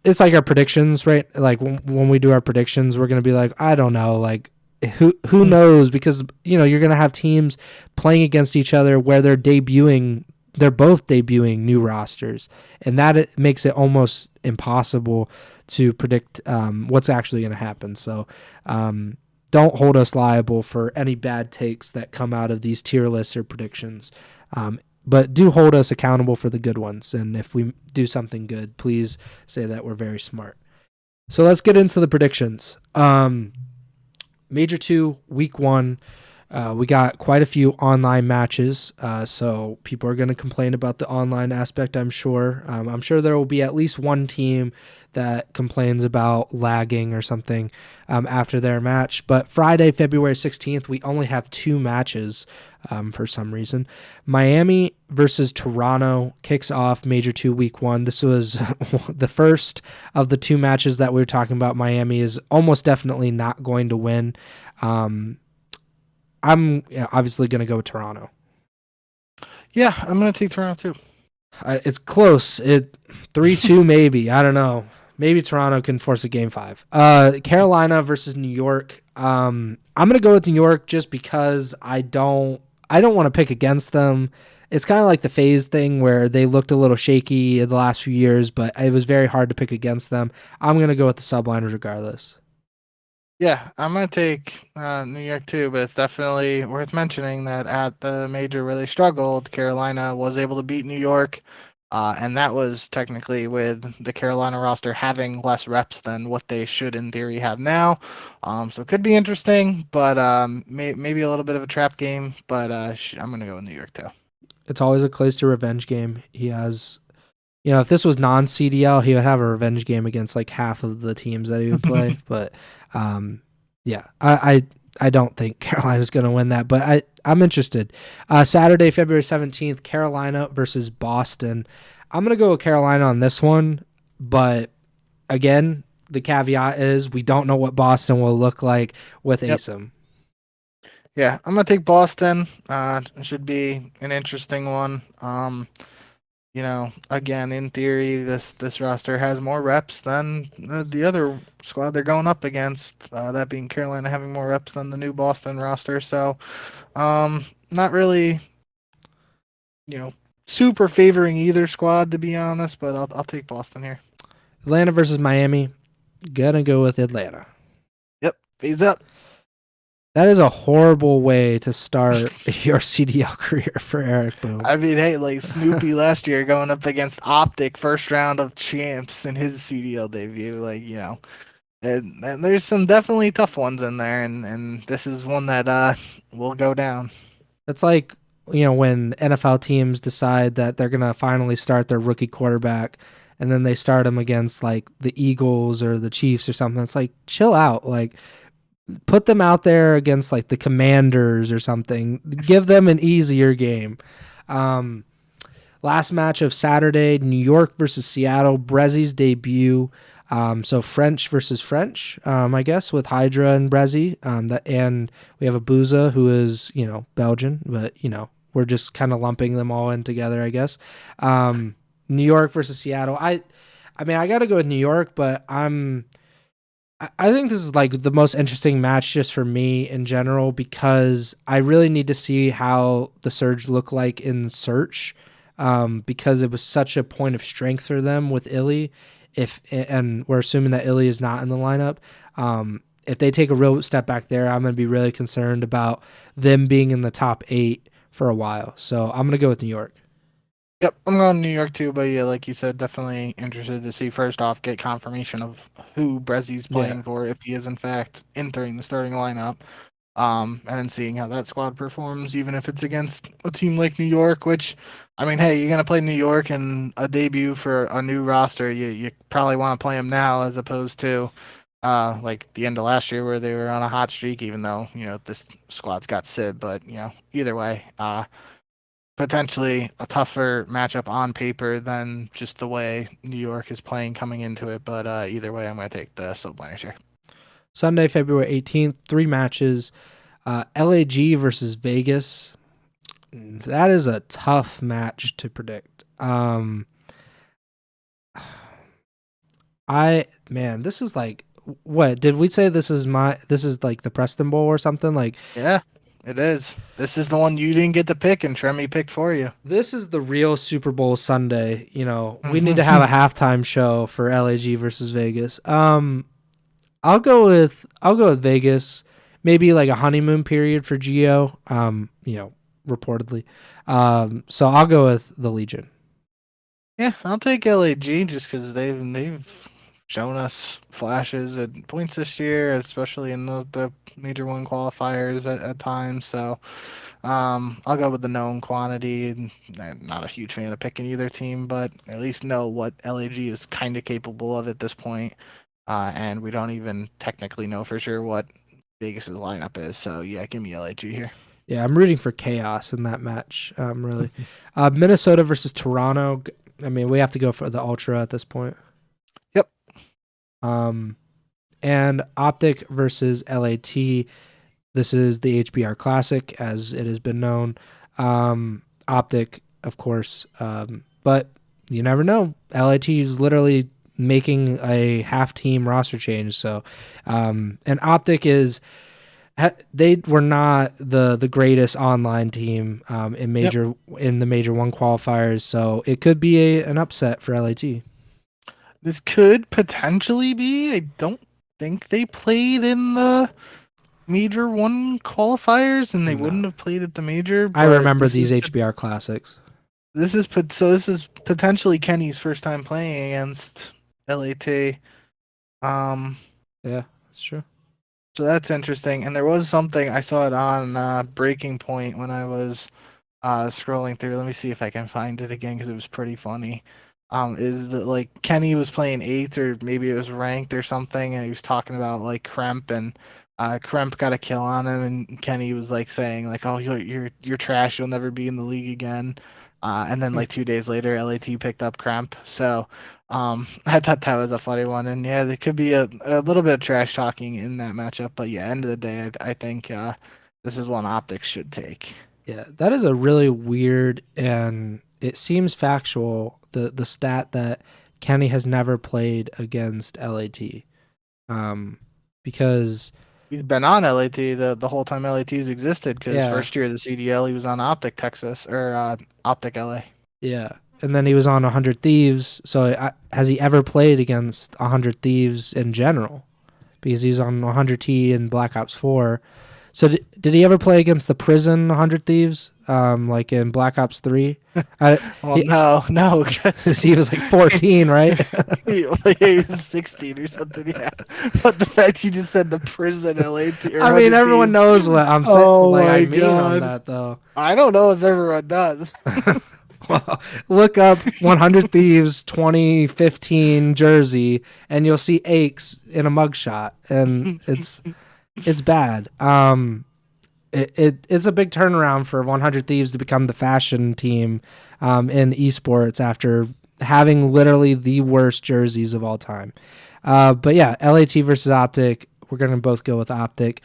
it's like our predictions, right? Like when we do our predictions, we're going to be like, I don't know, like who knows? Because, you're going to have teams playing against each other where they're both debuting new rosters. And that it makes it almost impossible to predict what's actually going to happen. So don't hold us liable for any bad takes that come out of these tier lists or predictions. But do hold us accountable for the good ones. And if we do something good, please say that we're very smart. So let's get into the predictions. Major 2, week 1, we got quite a few online matches. So people are going to complain about the online aspect, I'm sure. I'm sure there will be at least one team that complains about lagging or something after their match. But Friday, February 16th, we only have 2 matches. for some reason. Miami versus Toronto kicks off Major 2 Week 1. This was the first of the two matches that we were talking about. Miami is almost definitely not going to win. I'm obviously going to go with Toronto. Yeah, I'm going to take Toronto too. It's close. 3-2 maybe. I don't know. Maybe Toronto can force a game 5. Carolina versus New York. I'm gonna go with New York just because I don't want to pick against them. It's kind of like the phase thing where they looked a little shaky in the last few years, but it was very hard to pick against them. I'm gonna go with the Subliners regardless. Yeah, I'm going to take New York too, but it's definitely worth mentioning that at the major where they struggled, Carolina was able to beat New York, and that was technically with the Carolina roster having less reps than what they should in theory have now. So it could be interesting, but maybe a little bit of a trap game, but I'm going to go with New York too. It's always a Clayster revenge game. He has, if this was non-CDL, he would have a revenge game against like half of the teams that he would play. But yeah, I don't think Carolina's going to win that, but I'm interested. Saturday, February 17th, Carolina versus Boston. I'm going to go with Carolina on this one, but again, the caveat is we don't know what Boston will look like with Asim. Yeah, I'm gonna take Boston. It should be an interesting one. Again, in theory, this roster has more reps than the other squad they're going up against. That being Carolina having more reps than the new Boston roster. So, not really, super favoring either squad to be honest. But I'll take Boston here. Atlanta versus Miami. Gonna go with Atlanta. Yep, phase up. That is a horrible way to start your CDL career for Eric Boone. I mean, hey, like Snoopy last year going up against Optic first round of champs in his CDL debut. And there's some definitely tough ones in there, and this is one that will go down. It's like, when NFL teams decide that they're going to finally start their rookie quarterback, and then they start him against, like, the Eagles or the Chiefs or something. It's like, chill out. Like, put them out there against like the Commanders or something. Give them an easier game. Last match of Saturday, New York versus Seattle, Brezi's debut. So French versus French, I guess, with Hydra and Brezi. And we have Abuza, who is, Belgian, but, we're just kind of lumping them all in together, I guess. New York versus Seattle. I mean, I got to go with New York, but I think this is like the most interesting match just for me in general because I really need to see how the Surge look like in Search because it was such a point of strength for them with Illy. And we're assuming that Illy is not in the lineup. If they take a real step back there, I'm going to be really concerned about them being in the top 8 for a while. So I'm going to go with New York. Yep, I'm going New York too, but yeah, like you said, definitely interested to see first off get confirmation of who Brezi's playing for if he is in fact entering the starting lineup, and then seeing how that squad performs, even if it's against a team like New York. Which, I mean, hey, you're gonna play New York in a debut for a new roster. You probably want to play them now as opposed to like the end of last year where they were on a hot streak. Even though this squad's got Sid, but either way, potentially a tougher matchup on paper than just the way New York is playing coming into it. But either way, I'm going to take the Subliners here. Sunday, February 18th, 3 matches. LAG versus Vegas. That is a tough match to predict. This is like, what did we say? This is like the Preston Bowl or something like? Yeah. It is. This is the one you didn't get to pick and Tremy picked for you. This is the real Super Bowl Sunday. We need to have a halftime show for LAG versus Vegas. I'll go with Vegas. Maybe like a honeymoon period for Gio. Reportedly. So I'll go with the Legion. Yeah, I'll take LAG just because they've shown us flashes at points this year, especially in the Major 1 qualifiers at times. So I'll go with the known quantity. I'm not a huge fan of picking either team, but at least know what LAG is kind of capable of at this point. And we don't even technically know for sure what Vegas's lineup is. So yeah, give me LAG here. Yeah, I'm rooting for chaos in that match. Really. Minnesota versus Toronto. I mean, we have to go for the Ultra at this point. Yep. And Optic versus LAT. This is the HBR Classic, as it has been known. Optic, of course, but you never know. LAT is literally making a half-team roster change. So, and Optic is they were not the greatest online team in the Major 1 qualifiers. So it could be an upset for LAT. This could potentially be. I don't think they played in the Major 1 qualifiers, and they wouldn't have played at the Major. I remember these HBR Classics. This is potentially Kenny's first time playing against LAT. Yeah, that's true. So that's interesting. And there was something I saw it on Breaking Point when I was scrolling through. Let me see if I can find it again because it was pretty funny. Is that like Kenny was playing 8th or maybe it was ranked or something, and he was talking about like Kremp, and Kremp got a kill on him, and Kenny was like saying like, "Oh, you're trash. You'll never be in the league again." And then like 2 days later, LAT picked up Kremp. So I thought that was a funny one. And yeah, there could be a little bit of trash talking in that matchup. But yeah, end of the day, I think this is one Optics should take. Yeah, that is a really weird, and it seems factual, the stat that Kenny has never played against LAT. Because he's been on LAT the whole time LAT's existed, because first year of the CDL he was on Optic Texas or Optic LA. Yeah, and then he was on 100 Thieves. So has he ever played against 100 Thieves in general? Because he was on 100T in Black Ops 4. So did he ever play against the prison 100 Thieves, like in Black Ops 3? No. He was like 14, right? He was 16 or something, yeah. But the fact you just said the prison LAT. I mean, everyone knows what I'm saying. I mean on that, though. I don't know if everyone does. Well, look up 100 Thieves 2015 jersey, and you'll see Aches in a mugshot, and it's bad. It's a big turnaround for 100 Thieves to become the fashion team in esports after having literally the worst jerseys of all time. But yeah, LAT versus Optic. We're going to both go with Optic.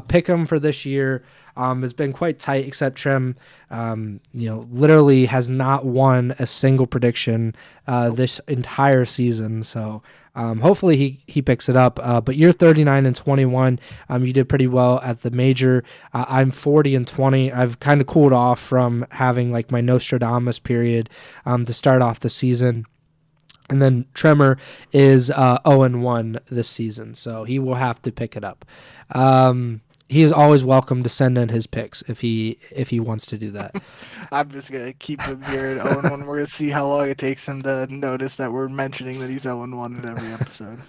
Pick 'em for this year. It's been quite tight, except Trim, literally has not won a single prediction this entire season. So hopefully he picks it up. But you're 39-21. You did pretty well at the Major. I'm 40-20. I've kind of cooled off from having like my Nostradamus period to start off the season. And then Tremor is 0-1 this season, so he will have to pick it up. He is always welcome to send in his picks if he wants to do that. I'm just gonna keep him here at 0-1. We're gonna see how long it takes him to notice that we're mentioning that he's 0-1 in every episode.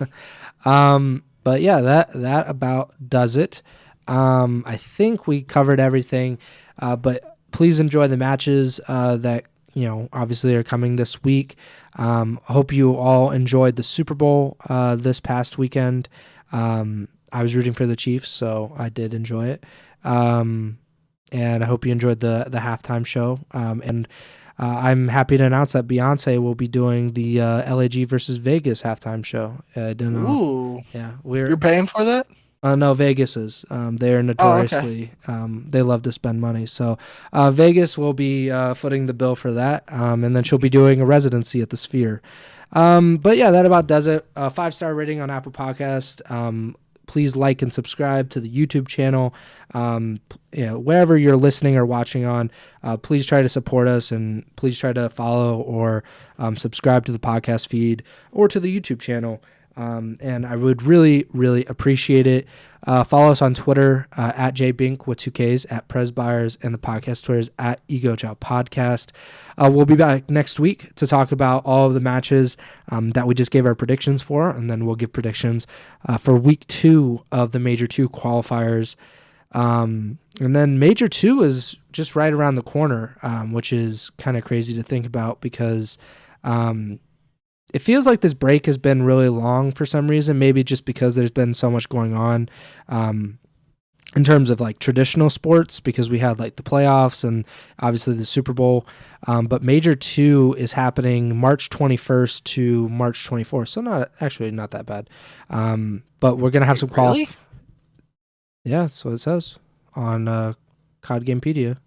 But yeah, that about does it. I think we covered everything. But please enjoy the matches that obviously are coming this week. Hope you all enjoyed the Super Bowl this past weekend. I was rooting for the Chiefs, so I did enjoy it. And I hope you enjoyed the halftime show. And I'm happy to announce that Beyonce will be doing the LAG versus Vegas halftime show. I don't know. Ooh. Yeah, you're paying for that? No, Vegas is. They are notoriously they love to spend money. So Vegas will be footing the bill for that, and then she'll be doing a residency at the Sphere. But yeah, that about does it. 5-star rating on Apple Podcast. Please like and subscribe to the YouTube channel. Wherever you're listening or watching on, please try to support us, and please try to follow or subscribe to the podcast feed or to the YouTube channel. And I would really, really appreciate it. Follow us on Twitter at JBink with 2 Ks, at Preston Byers, and the podcast Twitter is at Ego Chall Podcast. We'll be back next week to talk about all of the matches that we just gave our predictions for, and then we'll give predictions for week 2 of the Major 2 qualifiers. And then Major 2 is just right around the corner, which is kind of crazy to think about because it feels like this break has been really long for some reason, maybe just because there's been so much going on in terms of like traditional sports, because we had like the playoffs and obviously the Super Bowl. But Major 2 is happening March 21st to March 24th. So not that bad. But we're going to have some Really? Yeah, that's what it says on COD Gamepedia.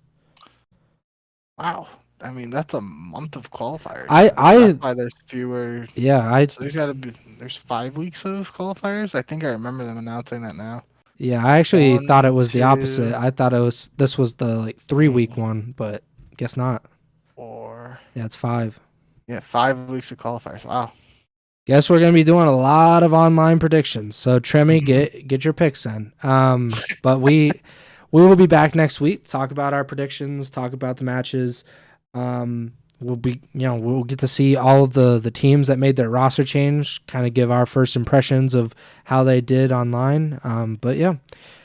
Wow. I mean, that's a month of qualifiers. That's why there's fewer. Yeah, So there's 5 weeks of qualifiers. I think I remember them announcing that now. I actually thought it 1, was the 2, opposite. I thought this was the like 3-week 3, one, but guess not. 4. Yeah, it's 5. Yeah, 5 weeks of qualifiers. Wow. Guess we're gonna be doing a lot of online predictions. So Tremmy, get your picks in. But we will be back next week. Talk about our predictions. Talk about the matches. We'll get to see all of the teams that made their roster change. Kind of give our first impressions of how they did online. But yeah,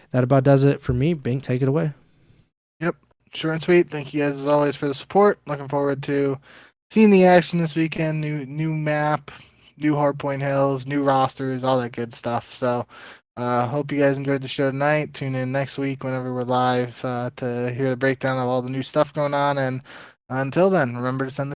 that about does it for me. Bink, take it away. Yep. Short and sweet. Thank you guys as always for the support. Looking forward to seeing the action this weekend. New map, new Hardpoint Hills, new rosters, all that good stuff. So hope you guys enjoyed the show tonight. Tune in next week whenever we're live to hear the breakdown of all the new stuff going on. And until then, remember to send the